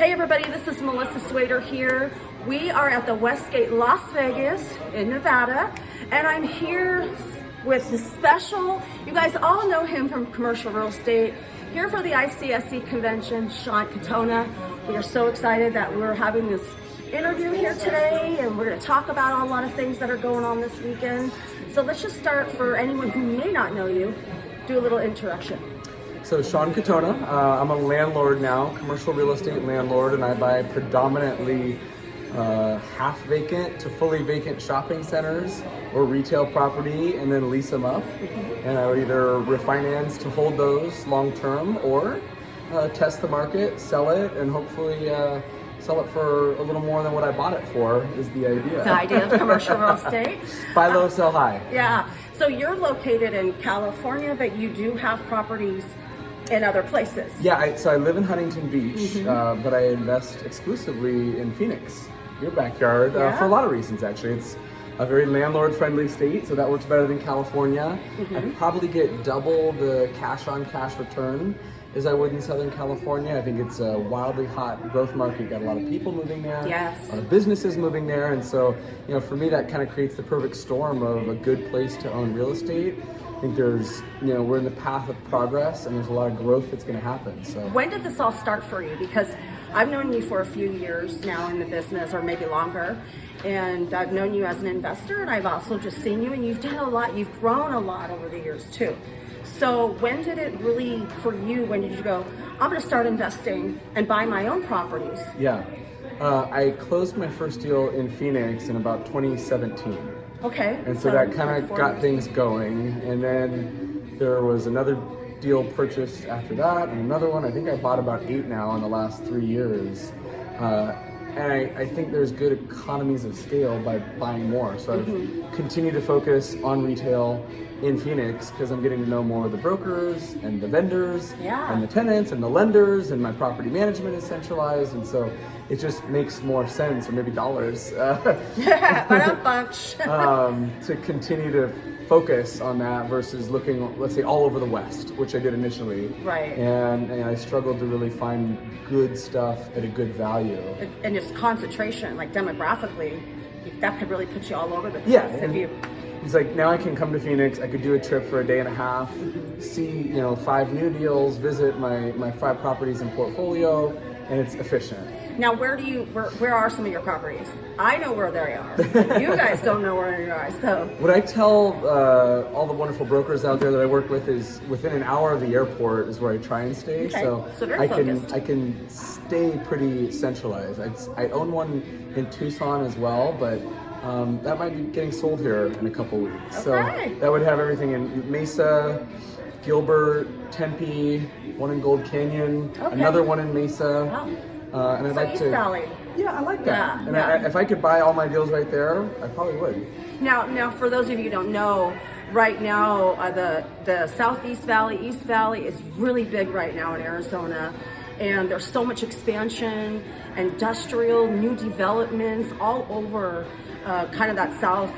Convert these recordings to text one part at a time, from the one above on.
Hey everybody, this is Melissa Swader here. We are at the Westgate Las Vegas in Nevada, and I'm here with the special, you guys all know him from commercial real estate, here for the ICSC convention, Sean Katona. We are so excited that we're having this interview here today, and we're going to talk about a lot of things that are going on this weekend. So let's just start, for anyone who may not know you, do a little introduction. So Sean Katona, I'm a landlord now, commercial real estate landlord, and I buy predominantly half vacant to fully vacant shopping centers or retail property and then lease them up. And I would either refinance to hold those long term or test the market, sell it, and hopefully sell it for a little more than what I bought it for is the idea. The idea of commercial real estate. Buy low, sell high. Yeah. So you're located in California, but you do have properties in other places. Yeah, so I live in Huntington Beach, but I invest exclusively in Phoenix, your backyard, for a lot of reasons actually. It's a very landlord-friendly state, so that works better than California. I probably get double the cash-on-cash return as I would in Southern California. I think it's a wildly hot growth market. Got a lot of people moving there, Yes. a lot of businesses moving there, and so for me that kind of creates the perfect storm of a good place to own real estate. I think there's, we're in the path of progress and there's a lot of growth that's going to happen. So when did this all start for you? Because I've known you for a few years now in the business, or maybe longer, and I've known you as an investor, and I've also just seen you, and you've done a lot, you've grown a lot over the years too. So when did it really, for you, when did you go, I'm going to start investing and buy my own properties? Yeah, I closed my first deal in Phoenix in about 2017. Okay. And so that kind of got things going. And then there was another deal purchased after that, and another one. I think I bought about 8 now in the last 3 years. And I think there's good economies of scale by buying more. So I've continued to focus on retail in Phoenix because I'm getting to know more of the brokers and the vendors and the tenants and the lenders, and my property management is centralized, and so it just makes more sense, or maybe dollars, to continue to focus on that versus looking, let's say, all over the West, which I did initially. Right. And I struggled to really find good stuff at a good value. And just concentration, like demographically, that could really put you all over the place. Yeah. He's like, now I can come to Phoenix, I could do a trip for a day and a half, see 5 new deals, visit my 5 properties in portfolio, and it's efficient. Now, where are some of your properties? I know where they are. You guys don't know where they are. So what I tell all the wonderful brokers out there that I work with is within an hour of the airport is where I try and stay. Okay. So very I focused. can stay pretty centralized. I own one in Tucson as well, but that might be getting sold here in a couple weeks. Okay. So that would have everything in Mesa, Gilbert, Tempe, one in Gold Canyon, another one in Mesa. Wow. And I'd like East to. Valley. Yeah, I like that. Yeah, if I could buy all my deals right there, I probably would. Now, for those of you who don't know, right now the Southeast Valley, East Valley is really big right now in Arizona, and there's so much expansion, industrial, new developments all over. Kind of that south,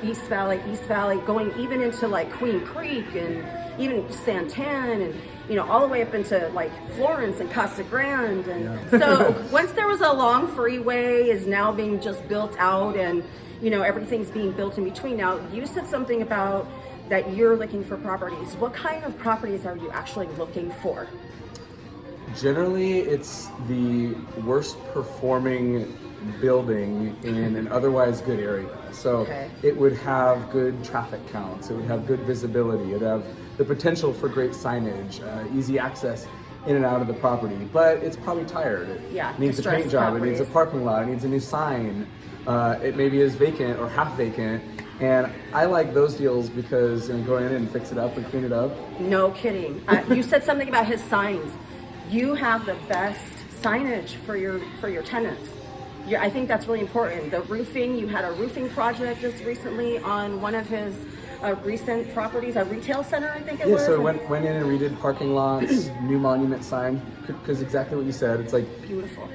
East Valley, going even into like Queen Creek and even Santan, and all the way up into like Florence and Casa Grande. And so once there was a long freeway, is now being just built out, and everything's being built in between. Now, you said something about that you're looking for properties. What kind of properties are you actually looking for? Generally, it's the worst performing building in an otherwise good area. So it would have good traffic counts, it would have good visibility, it would have the potential for great signage, easy access in and out of the property, but it's probably tired. It needs a paint job, it needs a parking lot, it needs a new sign, it maybe is vacant or half vacant. And I like those deals because go in and fix it up and clean it up. No kidding. You said something about his signs. You have the best signage for your tenants. Yeah, I think that's really important. The roofing, you had a roofing project just recently on one of his recent properties, a retail center, I think it was. Yeah, so went in and redid parking lots, new monument sign, because exactly what you said. It's like beautiful.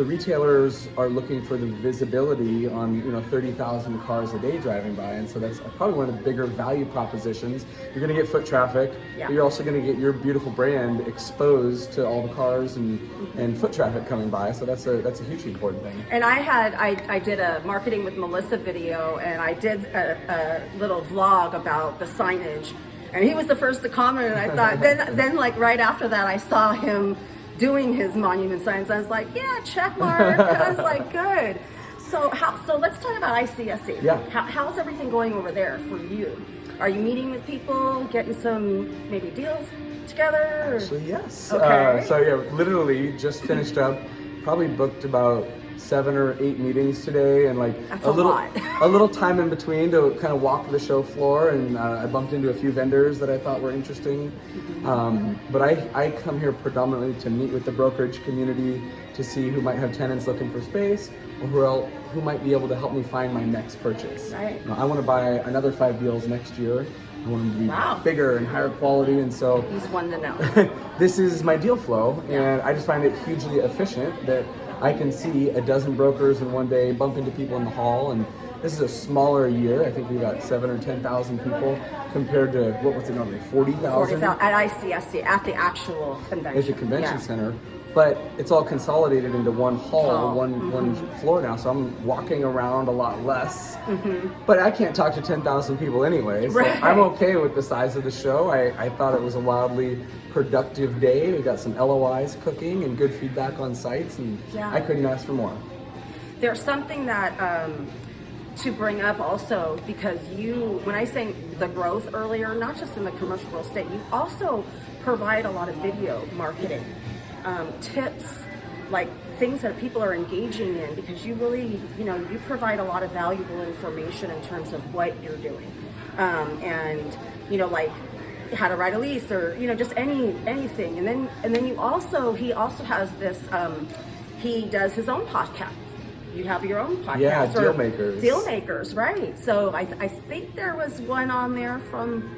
the retailers are looking for the visibility on 30,000 cars a day driving by, and so that's probably one of the bigger value propositions. You're going to get foot traffic, but you're also going to get your beautiful brand exposed to all the cars and foot traffic coming by. So that's a hugely important thing. And I did a marketing with Melissa video, and I did a little vlog about the signage, and he was the first to comment. And I thought, then like right after that, I saw him doing his monument signs. I was like, yeah, check mark. I was like, good. So let's talk about ICSC. Yeah. How's everything going over there for you? Are you meeting with people, getting some maybe deals together? Actually, yes. Okay. So yeah, literally just finished up. Probably booked about 7 or 8 meetings today, and like That's a little lot. a little time in between to kind of walk the show floor, and I bumped into a few vendors that I thought were interesting. But I come here predominantly to meet with the brokerage community to see who might have tenants looking for space, or who might be able to help me find my next purchase. Right. I want to buy another 5 deals next year. I want them to be bigger and higher quality, and so He's one to know. this is my deal flow, and I just find it hugely efficient that I can see a dozen brokers in one day, bump into people in the hall, and this is a smaller year. I think we got 7,000 or 10,000 people compared to what was it normally, 40,000 at ICSC at the actual convention. at the convention center. But it's all consolidated into one hall, one floor now, so I'm walking around a lot less. But I can't talk to 10,000 people anyway, so I'm okay with the size of the show. I thought it was a wildly productive day. We got some LOIs cooking and good feedback on sites, and I couldn't ask for more. There's something that to bring up also, because when I say the growth earlier, not just in the commercial real estate, you also provide a lot of video marketing. Tips, like things that people are engaging in, because you really, you provide a lot of valuable information in terms of what you're doing. And, like how to write a lease, or, just anything. And then he also has this, he does his own podcast. You have your own podcast. Yeah, Deal Makers. Deal Makers, right. So I think there was one on there from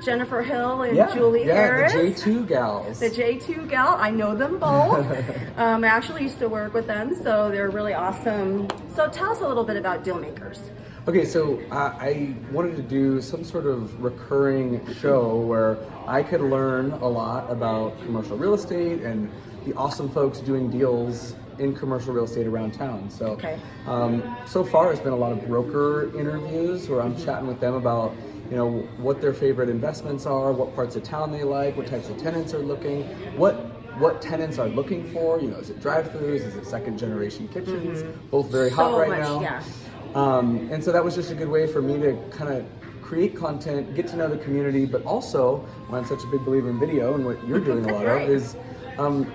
Jennifer Hill and Julie Harris. The J2 gals. The J2 gal, I know them both. I actually used to work with them, so they're really awesome. So tell us a little bit about Deal Makers. Okay, so I wanted to do some sort of recurring show where I could learn a lot about commercial real estate and the awesome folks doing deals in commercial real estate around town. So, so far it's been a lot of broker interviews where I'm chatting with them about what their favorite investments are, what parts of town they like, what types of tenants are looking, what tenants are looking for. Is it drive-throughs? Is it second generation kitchens? Both very hot right now. Yeah. And so that was just a good way for me to kind of create content, get to know the community, but also, I'm such a big believer in video, and what you're doing a lot of is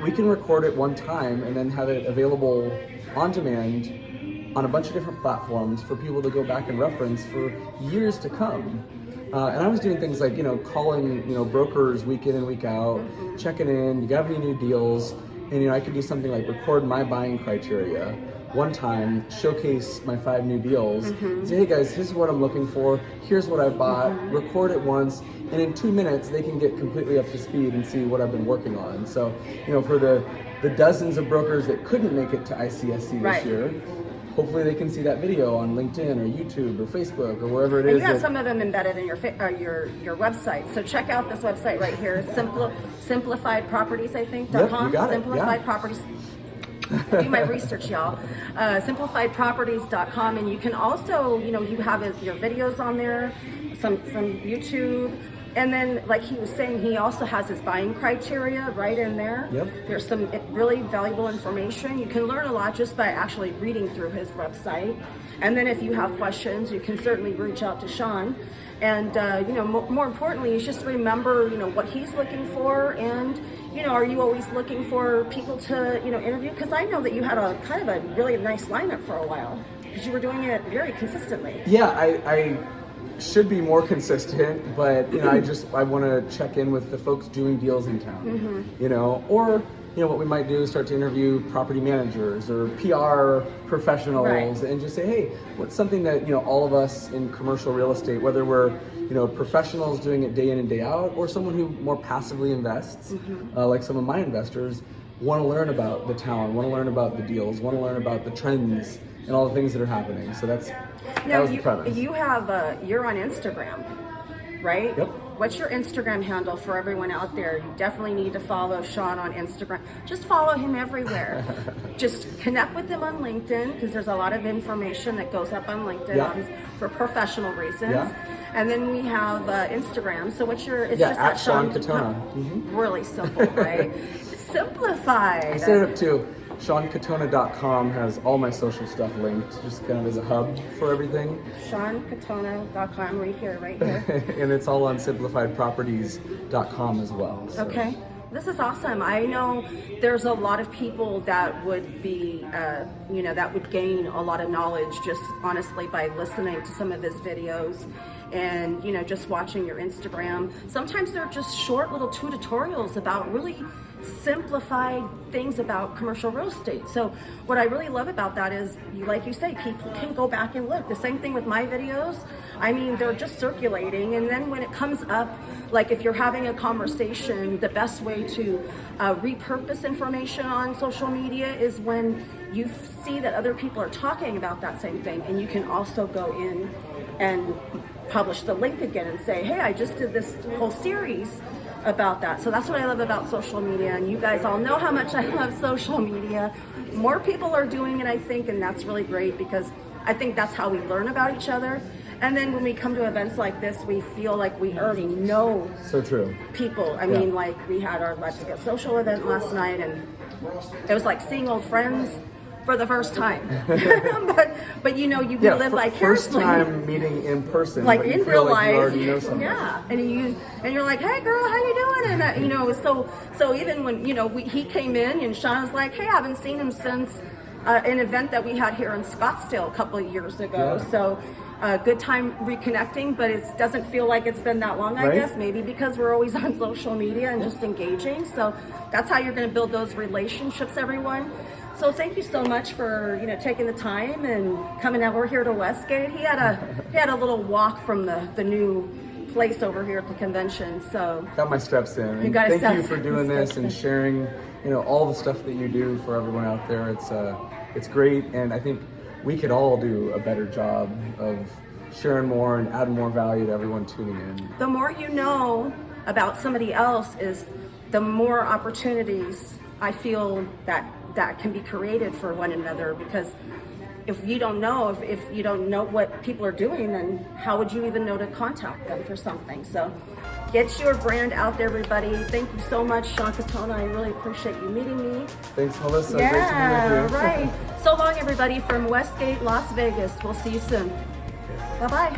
we can record it one time and then have it available on demand on a bunch of different platforms for people to go back and reference for years to come. And I was doing things like, calling, brokers week in and week out, checking in, you have any new deals? And, I could do something like record my buying criteria one time, showcase my 5 new deals, say, hey guys, this is what I'm looking for, here's what I've bought, record it once, and in 2 minutes they can get completely up to speed and see what I've been working on. So, for the dozens of brokers that couldn't make it to ICSC this year, hopefully they can see that video on LinkedIn or YouTube or Facebook or wherever it is. And you have some of them embedded in your website. So check out this website right here, Simplified Properties, I think, Yep, .com. you got it. Simplified Properties. Do my research, y'all. Simplifiedproperties.com, and you can also, you have your videos on there, some from YouTube. And then, like he was saying, he also has his buying criteria right in there. Yep. There's some really valuable information. You can learn a lot just by actually reading through his website. And then if you have questions, you can certainly reach out to Sean. And, more importantly, is just remember, what he's looking for. And, are you always looking for people to, interview? Because I know that you had a kind of a really nice lineup for a while, because you were doing it very consistently. Yeah, I should be more consistent, but I want to check in with the folks doing deals in town, or what we might do is start to interview property managers or PR professionals and just say, hey, what's something that all of us in commercial real estate, whether we're professionals doing it day in and day out, or someone who more passively invests, like some of my investors, want to learn about the town, want to learn about the deals, want to learn about the trends and all the things that are happening. So that was the premise. You have you're on Instagram, right? Yep. What's your Instagram handle for everyone out there? You definitely need to follow Sean on Instagram. Just follow him everywhere. Just connect with him on LinkedIn, because there's a lot of information that goes up on LinkedIn for professional reasons. Yeah. And then we have Instagram. So what's your? It's just at Sean Katona. Really simple, right? Simplified. I set it up too. SeanKatona.com has all my social stuff linked, just kind of as a hub for everything. SeanKatona.com, right here. And it's all on SimplifiedProperties.com as well. So. Okay. This is awesome. I know there's a lot of people that would be, that would gain a lot of knowledge just honestly by listening to some of his videos and, just watching your Instagram. Sometimes they're just short little tutorials about really simplified things about commercial real estate. So what I really love about that is, like you say, people can go back and look. The same thing with my videos. I mean, they're just circulating, and then when it comes up, like if you're having a conversation, the best way to repurpose information on social media is when you see that other people are talking about that same thing, and you can also go in and publish the link again and say, hey, I just did this whole series about that. So that's what I love about social media, and you guys all know how much I love social media. More people are doing it, I think, and that's really great, because I think that's how we learn about each other. And then when we come to events like this, we feel like we already know people. I mean, like we had our Let's Get Social event last night, and it was like seeing old friends for the first time. but we live vicariously. First time meeting in person, like but in you feel real like life. you already know someone. Yeah, and you're like, hey girl, how you doing? And so even when he came in, and Sean was like, hey, I haven't seen him since an event that we had here in Scottsdale a couple of years ago. Yeah. So good time reconnecting, but it doesn't feel like it's been that long, I guess, maybe because we're always on social media and just engaging. So that's how you're going to build those relationships, everyone. So thank you so much for taking the time and coming over here to Westgate. He had a little walk from the new place over here at the convention. So got my steps in. And thank you for doing this and sharing all the stuff that you do for everyone out there. It's great, and I think we could all do a better job of sharing more and adding more value to everyone tuning in. The more you know about somebody else is the more opportunities I feel that can be created for one another, because if you don't know what people are doing, then how would you even know to contact them for something? So get your brand out there, everybody. Thank you so much, Sean Katona. I really appreciate you meeting me. Thanks, Melissa. Yeah, great to meet you. Right. So long, everybody, from Westgate, Las Vegas. We'll see you soon. Bye-bye.